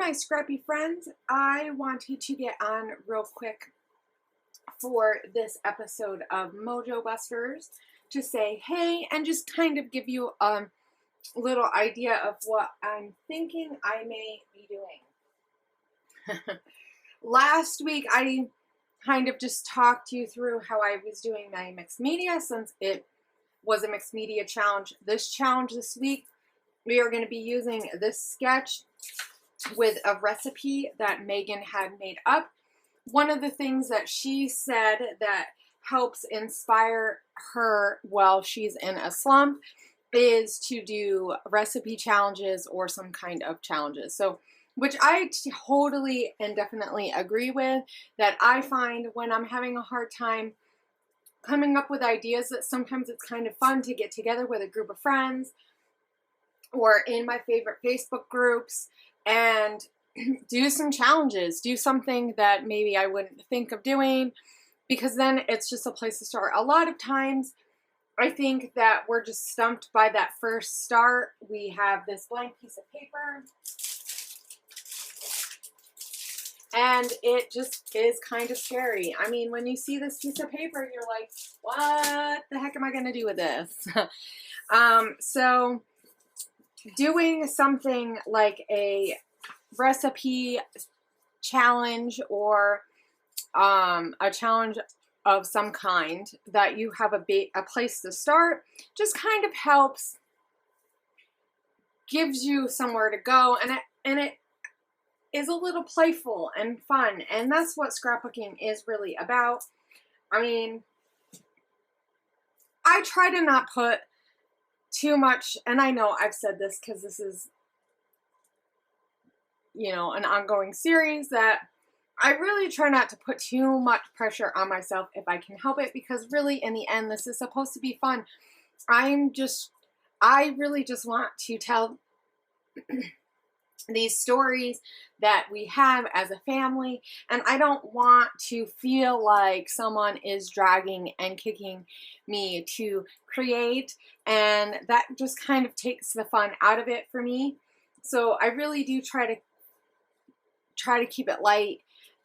my scrappy friends, I wanted to get on real quick for this episode of Mojo Busters to say hey and just kind of give you a little idea of what I'm thinking I may be doing. Last week I kind of just talked you through how I was doing my mixed media since it was a mixed media challenge. This challenge this week, we are going to be using this sketch with a recipe that Megan had made up. One of the things that she said that helps inspire her while she's in a slump is to do recipe challenges or some kind of challenges. So, which I totally and definitely agree with, that I find when I'm having a hard time coming up with ideas that sometimes it's kind of fun to get together with a group of friends or in my favorite Facebook groups and do some challenges, do something that maybe I wouldn't think of doing, because then it's just a place to start. A lot of times I think that we're just stumped by that first start. We have this blank piece of paper and it just is kind of scary. I mean, when you see this piece of paper, you're like, what the heck am I going to do with this? So doing something like a recipe challenge or a challenge of some kind that you have a place to start just kind of helps, gives you somewhere to go, and it is a little playful and fun, and that's what scrapbooking is really about. I mean, I try to not put too much, and I know I've said this because this is, you know, an ongoing series, that I really try not to put too much pressure on myself if I can help it, because really in the end this is supposed to be fun. I really just want to tell these stories that we have as a family, and I don't want to feel like someone is dragging and kicking me to create, and that just kind of takes the fun out of it for me. So I really do try to keep it light,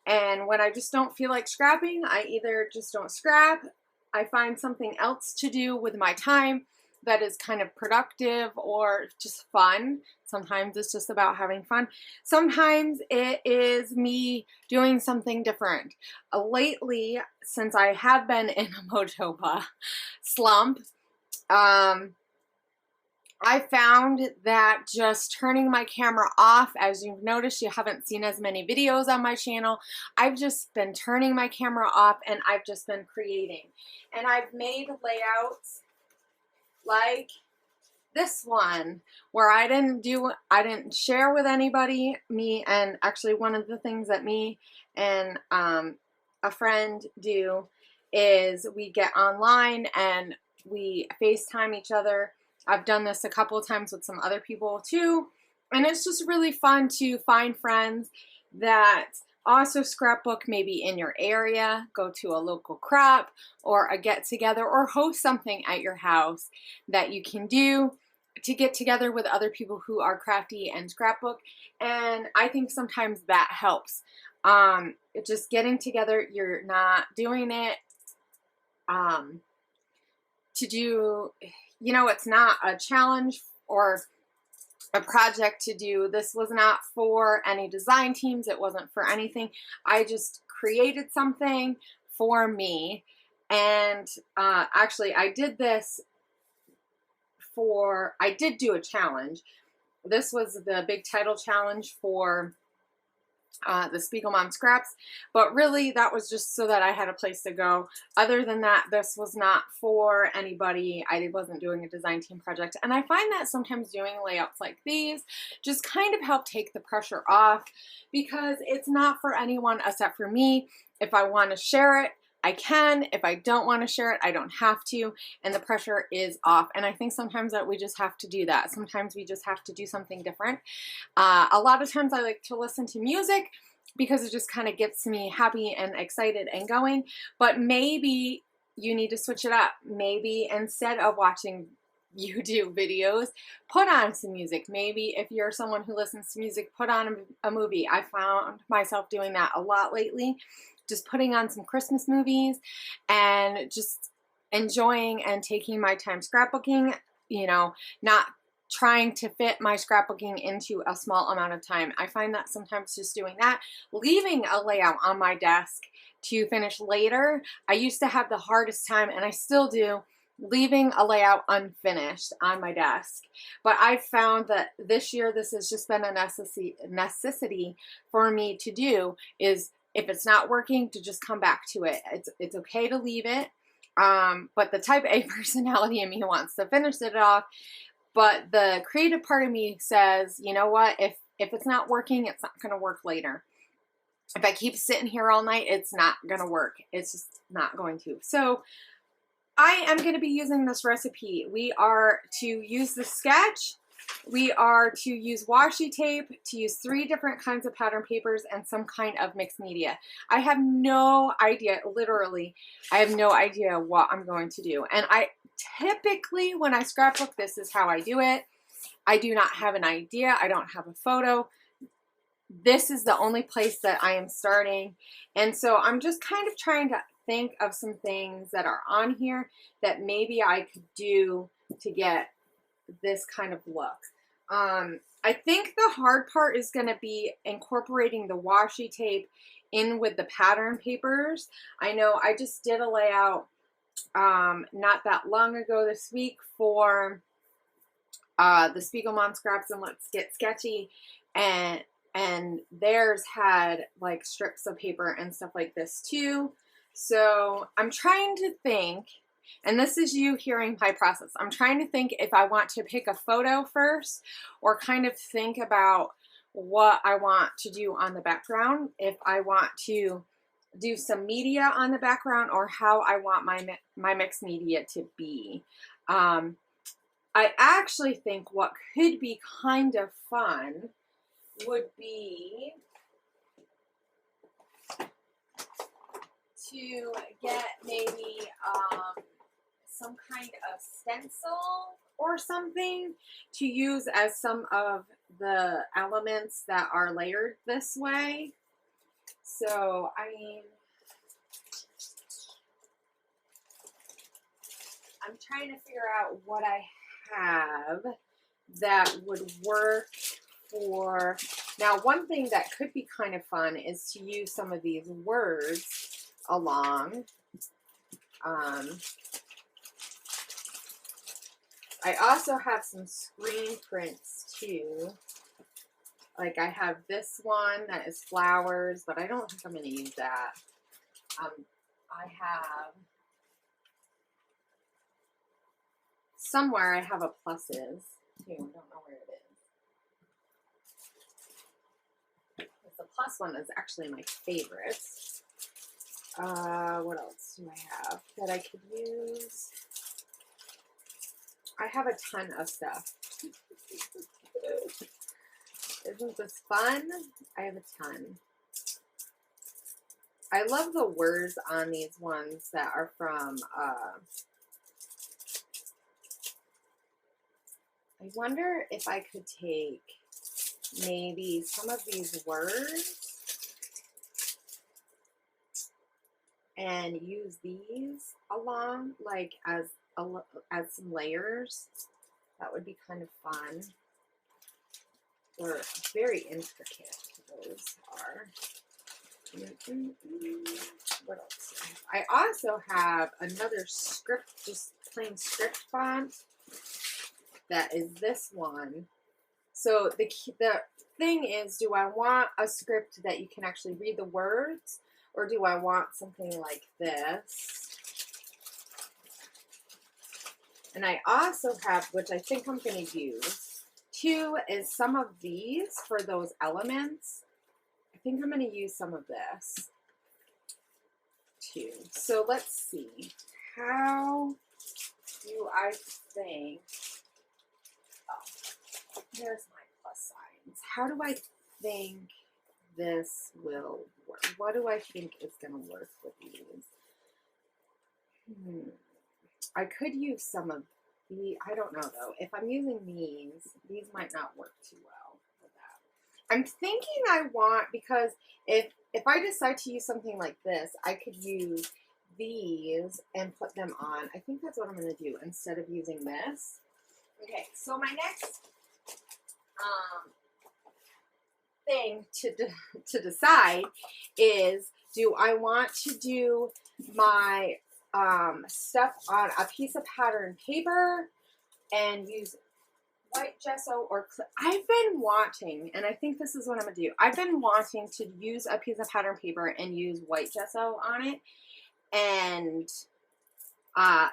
and when I just don't feel like scrapping, I either just don't scrap, I find something else to do with my time that is kind of productive or just fun. Sometimes it's just about having fun. Sometimes it is me doing something different. Lately, since I have been in a Mojo slump, I found that just turning my camera off, as you've noticed, you haven't seen as many videos on my channel. I've just been turning my camera off and I've just been creating. And I've made layouts like this one where I didn't share with anybody. And actually one of the things that me and a friend do is we get online and we FaceTime each other. I've done this a couple of times with some other people too, and it's just really fun to find friends that also scrapbook maybe in your area, go to a local crop or a get-together, or host something at your house that you can do to get together with other people who are crafty and scrapbook. And I think sometimes that helps. Just getting together, you're not doing it to do, you know, it's not a challenge or a project to do. This was not for any design teams. It wasn't for anything. I just created something for me. And actually I did this I did do a challenge. This was the big title challenge for the Spiegel Mom Scraps, but really that was just so that I had a place to go. Other than that, this was not for anybody. I wasn't doing a design team project, and I find that sometimes doing layouts like these just kind of help take the pressure off, because it's not for anyone except for me. If I want to share it, I can. If I don't want to share it, I don't have to, and the pressure is off. And I think sometimes that we just have to do that. Sometimes we just have to do something different. A lot of times I like to listen to music because it just kind of gets me happy and excited and going, but maybe you need to switch it up. Maybe instead of watching YouTube videos, put on some music. Maybe if you're someone who listens to music, put on a movie. I found myself doing that a lot lately, just putting on some Christmas movies and just enjoying and taking my time scrapbooking, you know, not trying to fit my scrapbooking into a small amount of time. I find that sometimes just doing that, leaving a layout on my desk to finish later, I used to have the hardest time, and I still do, leaving a layout unfinished on my desk. But I've found that this year this has just been a necessity for me to do, is if it's not working, to just come back to it. It's okay to leave it. But the type A personality in me wants to finish it off. But the creative part of me says, you know what, if it's not working, it's not going to work later. If I keep sitting here all night, it's not going to work. It's just not going to. So I am going to be using this recipe. We are to use the sketch. We are to use washi tape, to use 3 different kinds of pattern papers, and some kind of mixed media. I have no idea, literally, I have no idea what I'm going to do. And I typically, when I scrapbook, this is how I do it. I do not have an idea. I don't have a photo. This is the only place that I am starting. And so I'm just kind of trying to think of some things that are on here that maybe I could do to get this kind of look. I think the hard part is going to be incorporating the washi tape in with the pattern papers. I know I just did a layout not that long ago this week for the Spiegelman Scraps and Let's Get Sketchy, and theirs had like strips of paper and stuff like this too. So I'm trying to think, and this is you hearing my process, I'm trying to think if I want to pick a photo first, or kind of think about what I want to do on the background, if I want to do some media on the background, or how I want my mixed media to be. I actually think what could be kind of fun would be to get maybe some kind of stencil or something to use as some of the elements that are layered this way. So, I mean, I'm trying to figure out what I have that would work for. Now, one thing that could be kind of fun is to use some of these words along. I also have some screen prints too. Like I have this one that is flowers, but I don't think I'm going to use that. I have somewhere I have a pluses too. I don't know where it is. The plus one is actually my favorite. What else do I have that I could use? I have a ton of stuff. Isn't this fun? I have a ton. I love the words on these ones that are from, I wonder if I could take maybe some of these words and use these along, like as some layers. That would be kind of fun. They're very intricate, those are. What else do I have? I also have another script, just plain script font. That is this one. So the thing is, do I want a script that you can actually read the words, or do I want something like this? And I also have, which I think I'm going to use, too, is some of these for those elements. I think I'm going to use some of this, too. So let's see. How do I think... Oh, there's my plus signs. How do I think this will work? What do I think is going to work with these? I could use some of I don't know though. If I'm using these might not work too well with that. I'm thinking I want, because if I decide to use something like this, I could use these and put them on. I think that's what I'm going to do instead of using this. Okay, so my next thing to decide is, do I want to do my stuff on a piece of pattern paper and use white gesso or I've been wanting, and I think this is what I'm going to do. I've been wanting to use a piece of pattern paper and use white gesso on it and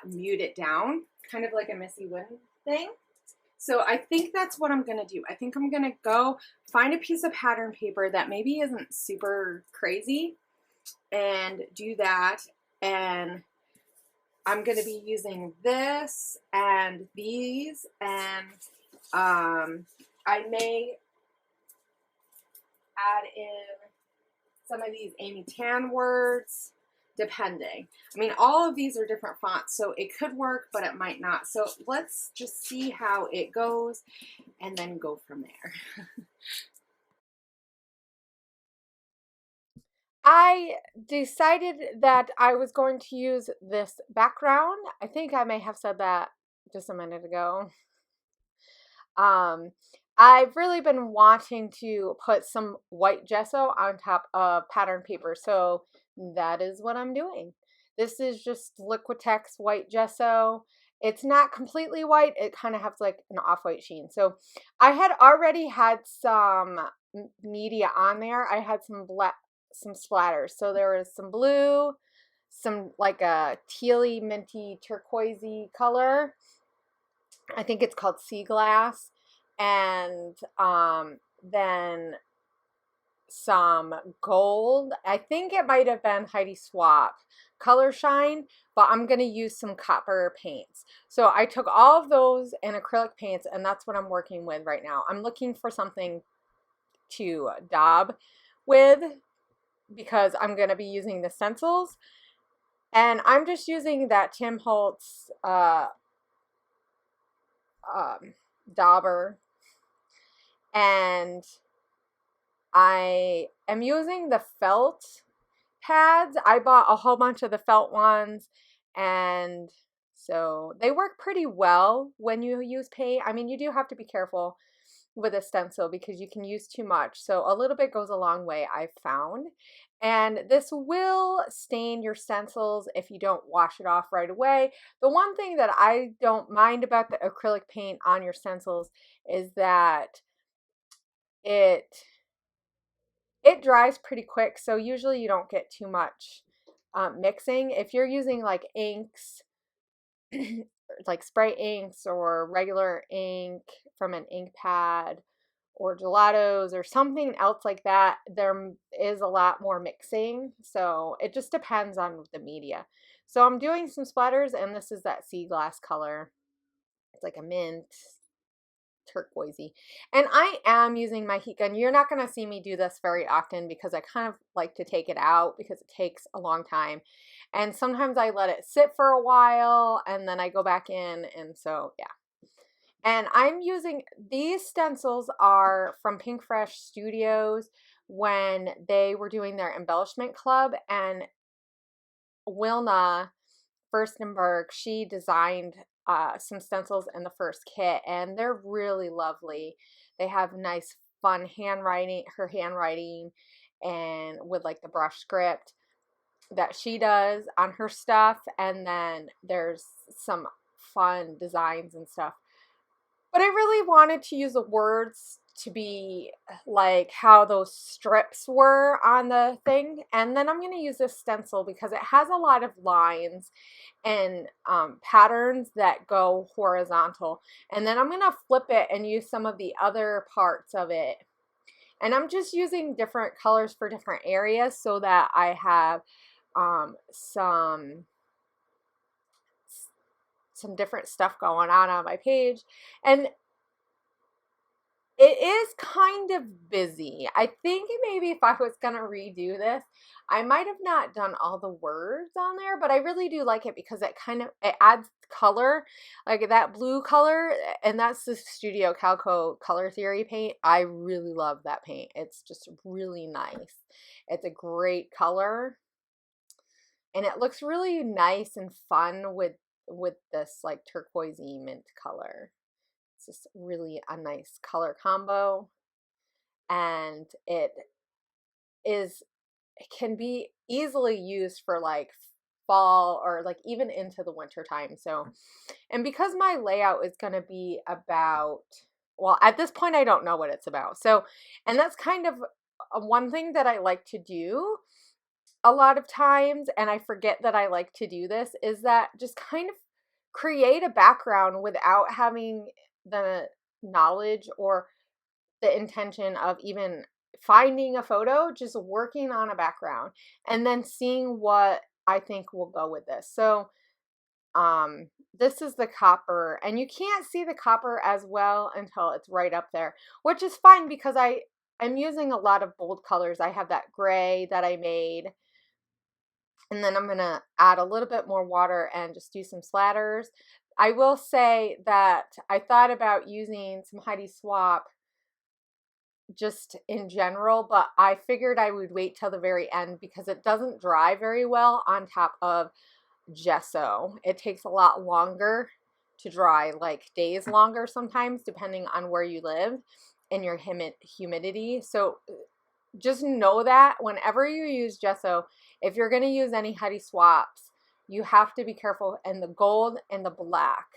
mute it down, kind of like a Missy Wooden thing. So I think that's what I'm going to do. I think I'm going to go find a piece of pattern paper that maybe isn't super crazy and do that. And I'm going to be using this and these, and I may add in some of these Amy Tan words, depending. I mean, all of these are different fonts, so it could work, but it might not. So let's just see how it goes and then go from there. I decided that I was going to use this background. I think I may have said that just a minute ago. I've really been wanting to put some white gesso on top of pattern paper, so that is what I'm doing. This is just Liquitex white gesso. It's not completely white. It kind of has like an off-white sheen. So I had already had some media on there. I had some splatters. So there was some blue, some like a tealy, minty, turquoisey color. I think it's called Sea Glass. And then some gold. I think it might have been Heidi Swap Color Shine, but I'm going to use some copper paints. So I took all of those and acrylic paints, and that's what I'm working with right now. I'm looking for something to daub with because I'm going to be using the stencils. And I'm just using that Tim Holtz dauber. And I am using the felt pads. I bought a whole bunch of the felt ones, and so they work pretty well when you use paint. I mean, you do have to be careful with a stencil because you can use too much. So a little bit goes a long way, I've found. And this will stain your stencils if you don't wash it off right away. The one thing that I don't mind about the acrylic paint on your stencils is that it dries pretty quick, so usually you don't get too much mixing. If you're using like inks, like spray inks or regular ink from an ink pad or gelatos or something else like that, there is a lot more mixing. So it just depends on the media. So I'm doing some splatters, and this is that sea glass color. It's like a mint turquoisey, and I am using my heat gun. You're not going to see me do this very often because I kind of like to take it out because it takes a long time, and sometimes I let it sit for a while and then I go back in, and so yeah. And I'm using these stencils are from Pink Fresh Studios when they were doing their embellishment club, and Wilna Furstenberg, she designed some stencils in the first kit, and they're really lovely. They have nice, fun handwriting, her handwriting, and with like the brush script that she does on her stuff, and then there's some fun designs and stuff. But I really wanted to use the words to be like how those strips were on the thing. And then I'm going to use this stencil because it has a lot of lines and patterns that go horizontal. And then I'm going to flip it and use some of the other parts of it. And I'm just using different colors for different areas so that I have some different stuff going on my page. And it is kind of busy. I think maybe if I was gonna redo this, I might have not done all the words on there, but I really do like it because it adds color, like that blue color, and that's the Studio Calico Color Theory paint. I really love that paint. It's just really nice. It's a great color, and it looks really nice and fun with this like turquoisey mint color. It's just really a nice color combo, and it can be easily used for like fall or like even into the winter time. So, and because my layout is going to be about, well, at this point I don't know what it's about. So, and that's kind of one thing that I like to do a lot of times, and I forget that I like to do this, is that just kind of create a background without having the knowledge or the intention of even finding a photo, just working on a background and then seeing what I think will go with this. So this is the copper, and you can't see the copper as well until it's right up there, which is fine because I'm using a lot of bold colors. I have that gray that I made, and then I'm going to add a little bit more water and just do some splatters. I will say that I thought about using some Heidi Swap just in general, but I figured I would wait till the very end because it doesn't dry very well on top of gesso. It takes a lot longer to dry, like days longer sometimes, depending on where you live and your humidity. So just know that whenever you use gesso, if you're going to use any Heidi Swaps, you have to be careful. And the gold and the black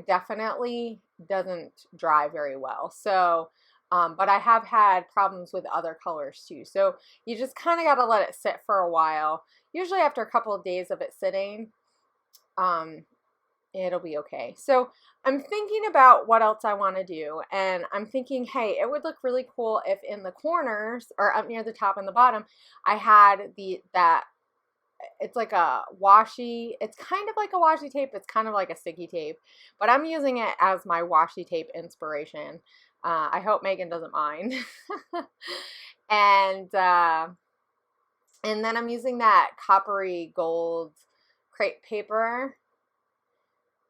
definitely doesn't dry very well. So, but I have had problems with other colors too. So you just kind of got to let it sit for a while. Usually after a couple of days of it sitting, it'll be okay. So I'm thinking about what else I want to do. And I'm thinking, hey, it would look really cool if in the corners or up near the top and the bottom, I had that it's like a washi, it's kind of like a washi tape, it's kind of like a sticky tape, but I'm using it as my washi tape inspiration. I hope Megan doesn't mind. and then I'm using that coppery gold crepe paper,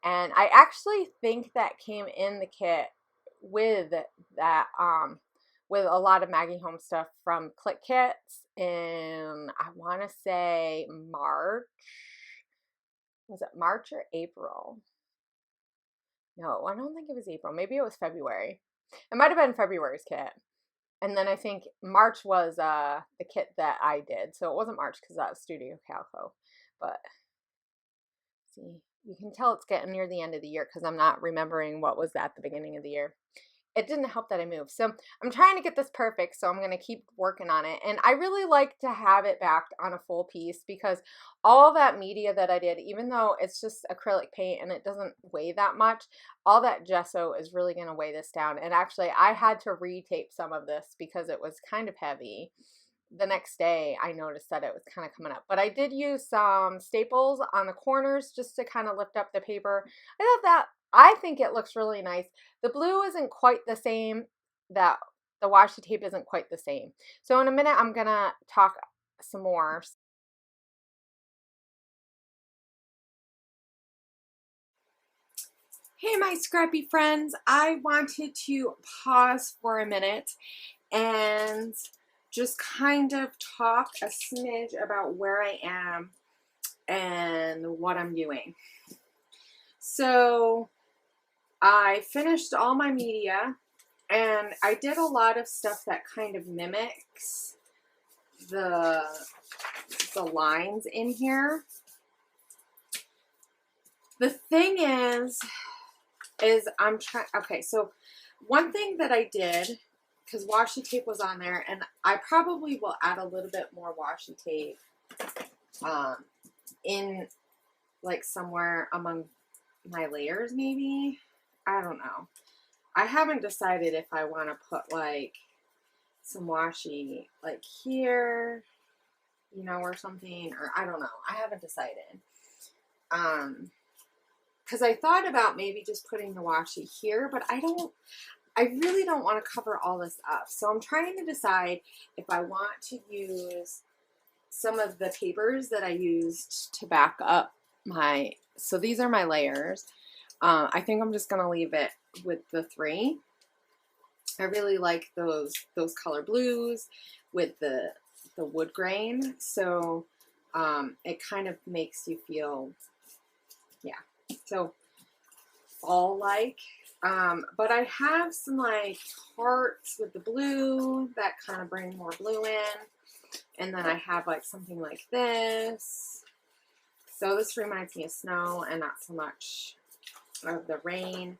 and I actually think that came in the kit with that with a lot of Maggie Home stuff from Click Kits in, I want to say March. Was it March or April? No, I don't think it was April. Maybe it was February. It might have been February's kit. And then I think March was the kit that I did. So it wasn't March because that was Studio Calico. But see, you can tell it's getting near the end of the year because I'm not remembering what was at the beginning of the year. It didn't help that I moved. So I'm trying to get this perfect, so I'm going to keep working on it. And I really like to have it backed on a full piece because all that media that I did, even though it's just acrylic paint and it doesn't weigh that much, all that gesso is really going to weigh this down. And actually, I had to retape some of this because it was kind of heavy. The next day, I noticed that it was kind of coming up. But I did use some staples on the corners just to kind of lift up the paper. I think it looks really nice. The blue isn't quite the same. The washi tape isn't quite the same. So in a minute, I'm going to talk some more. Hey, my scrappy friends. I wanted to pause for a minute and just kind of talk a smidge about where I am and what I'm doing. So I finished all my media, and I did a lot of stuff that kind of mimics the lines in here. The thing is I'm trying, okay, so one thing that I did, because washi tape was on there, and I probably will add a little bit more washi tape in like somewhere among my layers maybe. I don't know. I haven't decided if I want to put like some washi like here, you know, or something, or I don't know. I haven't decided. because I thought about maybe just putting the washi here, but I really don't want to cover all this up. So I'm trying to decide if I want to use some of the papers that I used to back up my, so these are my layers. I think I'm just going to leave it with the 3. I really like those color blues with the wood grain. So it kind of makes you feel, yeah, so fall-like. But I have some like hearts with the blue that kind of bring more blue in. And then I have like something like this. So this reminds me of snow and not so much of the rain.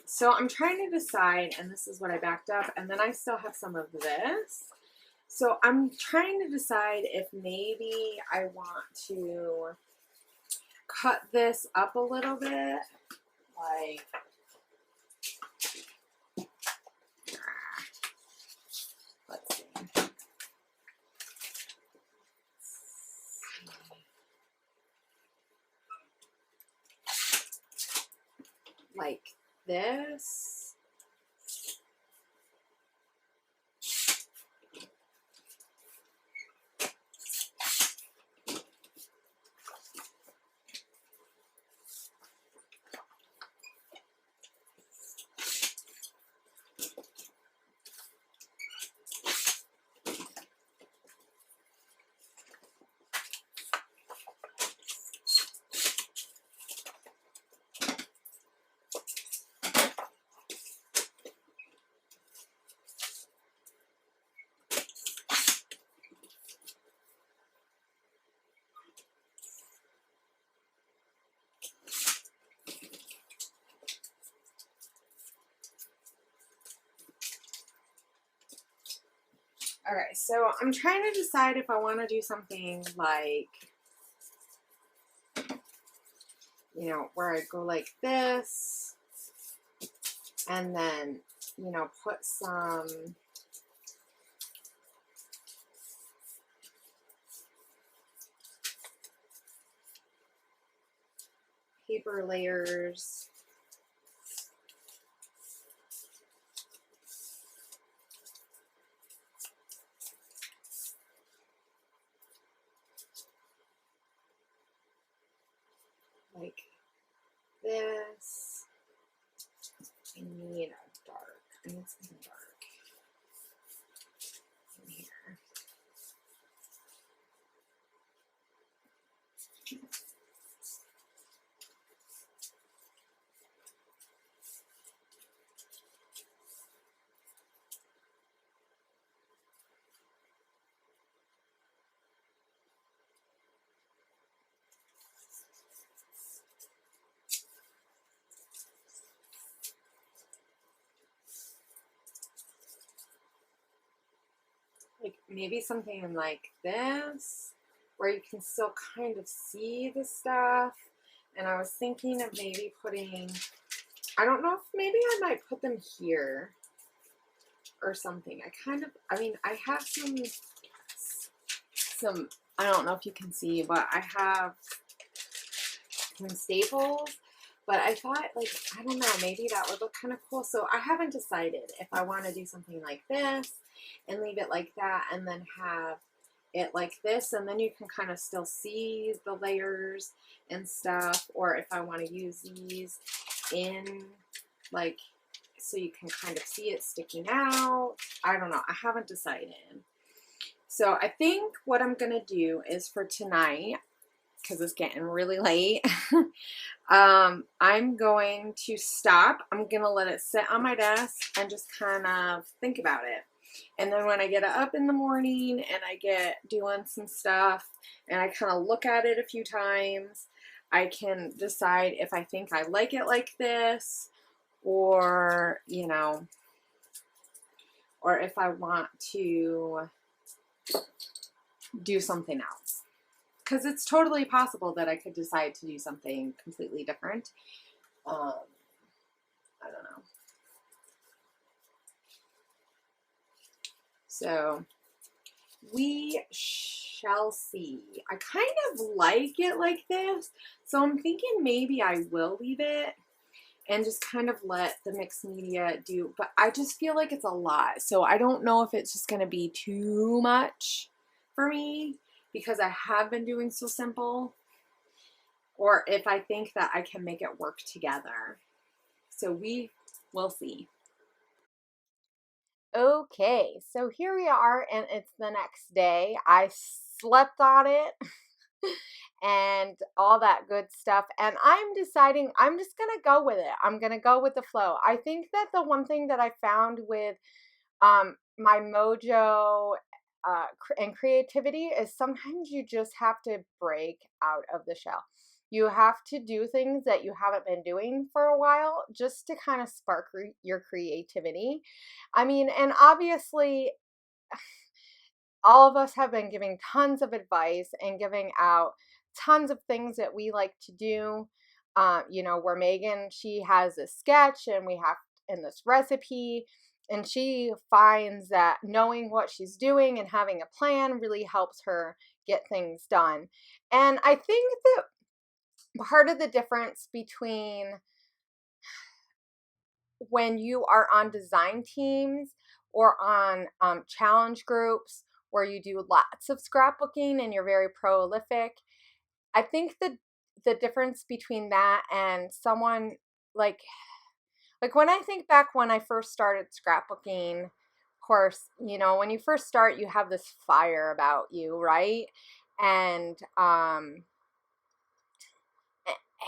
So I'm trying to decide, and this is what I backed up, and then I still have some of this. So I'm trying to decide if maybe I want to cut this up a little bit, like, let's see. Like this. Okay, so I'm trying to decide if I want to do something like, you know, where I go like this, and then, you know, put some paper layers. Like this. I need a dark. I need something dark in here. Like maybe something like this, where you can still kind of see the stuff. And I was thinking of maybe putting, I don't know if maybe I might put them here or something. I mean, I have some, I don't know if you can see, but I have some staples. But I thought, like, I don't know, maybe that would look kind of cool. So I haven't decided if I want to do something like this and leave it like that and then have it like this. And then you can kind of still see the layers and stuff. Or if I want to use these in, like, so you can kind of see it sticking out. I don't know. I haven't decided. So I think what I'm going to do is for tonight, because it's getting really late, I'm going to stop. I'm going to let it sit on my desk and just kind of think about it. And then when I get up in the morning and I get doing some stuff and I kind of look at it a few times, I can decide if I think I like it like this, or, you know, or if I want to do something else. Because it's totally possible that I could decide to do something completely different. I don't know. So we shall see. I kind of like it like this, so I'm thinking maybe I will leave it and just kind of let the mixed media do, but I just feel like it's a lot, so I don't know if it's just going to be too much for me because I have been doing so simple, or if I think that I can make it work together. So we will see. Okay, so here we are, and it's the next day. I slept on it and all that good stuff. And I'm deciding I'm just going to go with it. I'm going to go with the flow. I think that the one thing that I found with my mojo and creativity is sometimes you just have to break out of the shell. You have to do things that you haven't been doing for a while just to kind of spark your creativity. I mean, and obviously, all of us have been giving tons of advice and giving out tons of things that we like to do. Where Megan, she has a sketch and we have in this recipe, and she finds that knowing what she's doing and having a plan really helps her get things done. And I think that part of the difference between when you are on design teams or on challenge groups where you do lots of scrapbooking and you're very prolific, I think the difference between that and someone like when I think back when I first started scrapbooking, of course, when you first start, you have this fire about you, right? And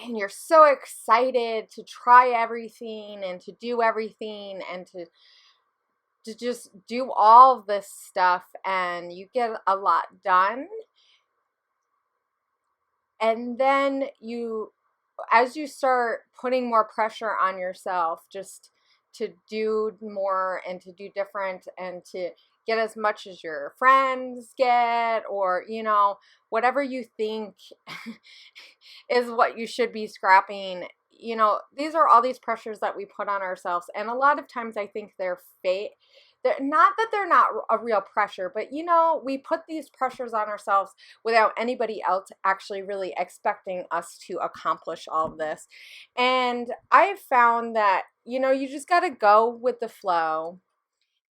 and you're so excited to try everything and to do everything and to just do all this stuff, and you get a lot done. And then as you start putting more pressure on yourself just to do more and to do different and to get as much as your friends get, or whatever you think is what you should be scrapping, these are all these pressures that we put on ourselves, and a lot of times I think they're fake. They're not that they're not a real pressure, but we put these pressures on ourselves without anybody else actually really expecting us to accomplish all of this. And I've found that you just got to go with the flow.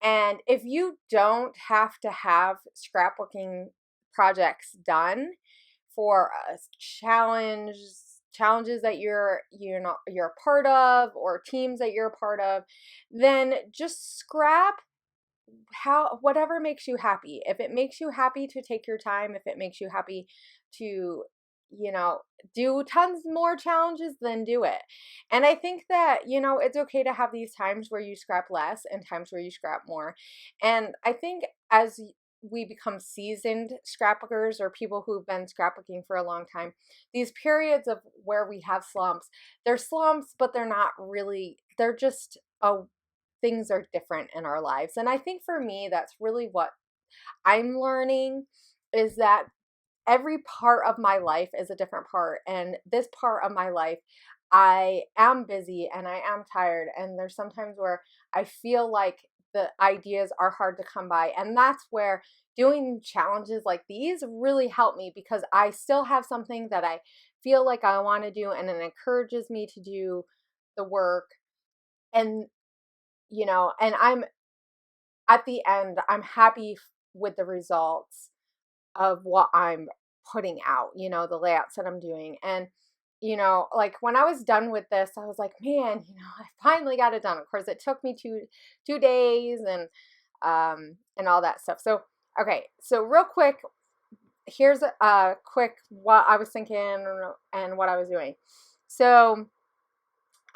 And if you don't have to have scrapbooking projects done for a challenges that you're a part of, or teams that you're a part of, then just scrap whatever makes you happy. If it makes you happy to take your time, if it makes you happy to do tons more challenges, then do it. And I think that it's okay to have these times where you scrap less and times where you scrap more. And I think as we become seasoned scrapbookers, or people who've been scrapbooking for a long time, these periods of where we have slumps, they're slumps, but they're not really, they're just things are different in our lives. And I think for me, that's really what I'm learning, is that every part of my life is a different part. And this part of my life, I am busy and I am tired. And there's sometimes where I feel like the ideas are hard to come by. And that's where doing challenges like these really help me, because I still have something that I feel like I want to do, and it encourages me to do the work. And, and I'm at the end, I'm happy with the results of what I'm putting out, the layouts that I'm doing. And, like when I was done with this, I was like, man, I finally got it done. Of course, it took me two days and all that stuff. So, okay. So real quick, here's a quick, what I was thinking and what I was doing. So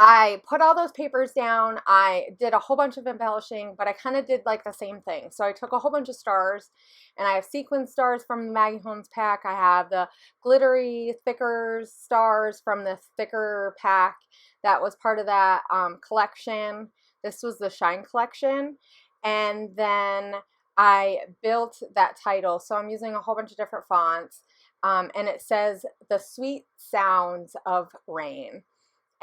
I put all those papers down. I did a whole bunch of embellishing, but I kind of did like the same thing. So I took a whole bunch of stars, and I have sequin stars from the Maggie Holmes pack. I have the glittery, thicker stars from the thicker pack that was part of that collection. This was the Shine collection. And then I built that title. So I'm using a whole bunch of different fonts. And it says The Sweet Sounds of Rain.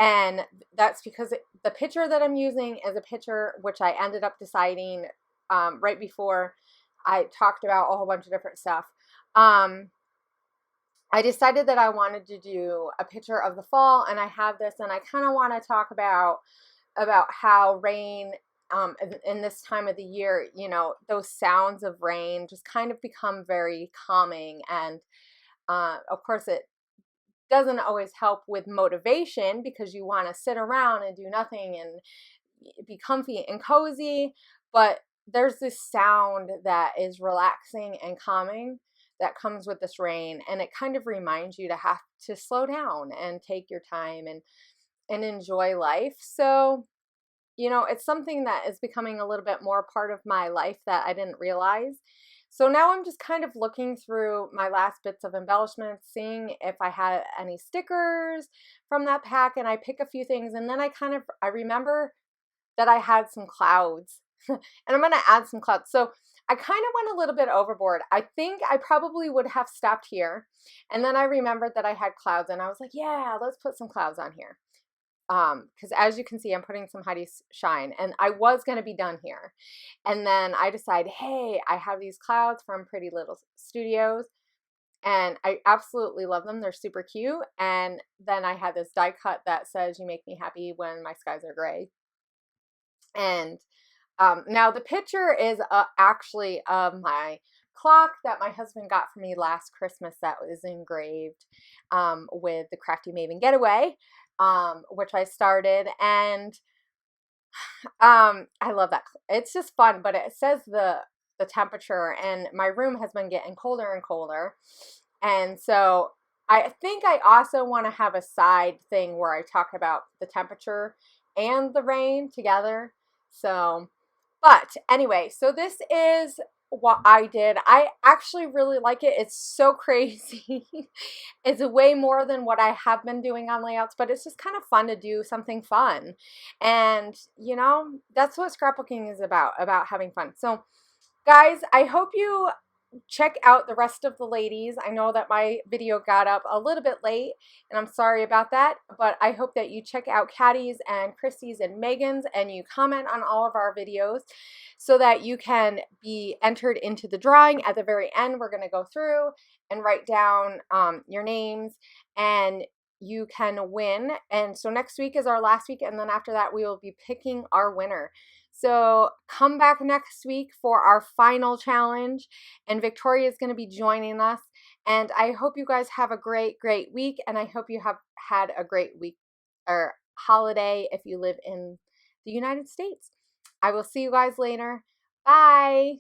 And that's because the picture that I'm using is a picture which I ended up deciding right before I talked about a whole bunch of different stuff. I decided that I wanted to do a picture of the fall, and I have this, and I kind of want to talk about how rain in this time of the year, you know, those sounds of rain just kind of become very calming. And of course, it doesn't always help with motivation because you want to sit around and do nothing and be comfy and cozy. But there's this sound that is relaxing and calming that comes with this rain, and it kind of reminds you to have to slow down and take your time and enjoy life. So, you know, it's something that is becoming a little bit more part of my life that I didn't realize. So now I'm just kind of looking through my last bits of embellishments, seeing if I had any stickers from that pack, and I pick a few things, and then I remember that I had some clouds and I'm going to add some clouds. So I kind of went a little bit overboard. I think I probably would have stopped here. And then I remembered that I had clouds, and I was like, yeah, let's put some clouds on here. Because as you can see, I'm putting some Heidi Shine, and I was going to be done here. And then I decided, hey, I have these clouds from Pretty Little Studios, and I absolutely love them. They're super cute. And then I had this die cut that says, you make me happy when my skies are gray. And now the picture is actually of my clock that my husband got for me last Christmas that was engraved with the Crafty Meggy and I, which I started. And I love that. It's just fun, but it says the temperature, and my room has been getting colder and colder. And so I think I also want to have a side thing where I talk about the temperature and the rain together. So, but anyway, so this is what I did. I actually really like it. It's so crazy. It's way more than what I have been doing on layouts, but it's just kind of fun to do something fun. And, you know, that's what scrapbooking is about having fun. So, guys, I hope you check out the rest of the ladies. I know that my video got up a little bit late, and I'm sorry about that, but I hope that you check out Katty's and Christy's and Megan's, and you comment on all of our videos so that you can be entered into the drawing. At the very end, we're going to go through and write down your names, and you can win. And so next week is our last week, and then after that we will be picking our winner. So come back next week for our final challenge, and Victoria is going to be joining us. And I hope you guys have a great week, and I hope you have had a great week or holiday if you live in the United States. I will see you guys later. Bye.